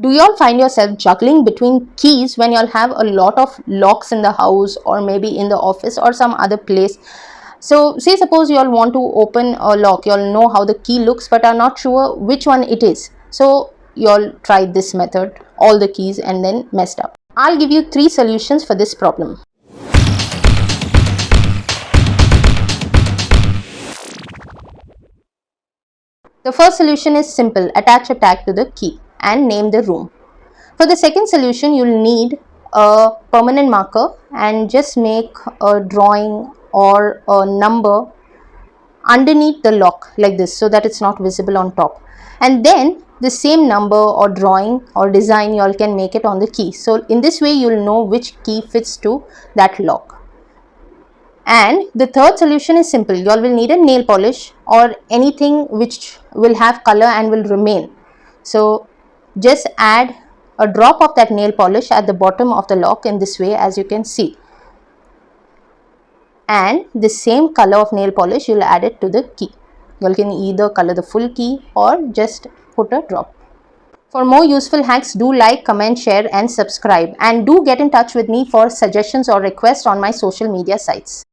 Do you all find yourself juggling between keys when you all have a lot of locks in the house or maybe in the office or some other place? So say suppose you all want to open a lock, you all know how the key looks but are not sure which one it is. So you all try this method, all the keys, and then messed up. I'll give you 3 solutions for this problem. The first solution is simple: attach a tag to the key and name the room. For the second solution, you'll need a permanent marker and just make a drawing or a number underneath the lock like this so that it's not visible on top, and then the same number or drawing or design you all can make it on the key. So in this way you'll know which key fits to that lock. And the third solution is simple: you all will need a nail polish or anything which will have color and will remain. So just add a drop of that nail polish at the bottom of the lock in this way, as you can see, and the same color of nail polish you'll add it to the key. You can either color the full key or just put a drop. For more useful hacks, do like, comment, share and subscribe, and do get in touch with me for suggestions or requests on my social media sites.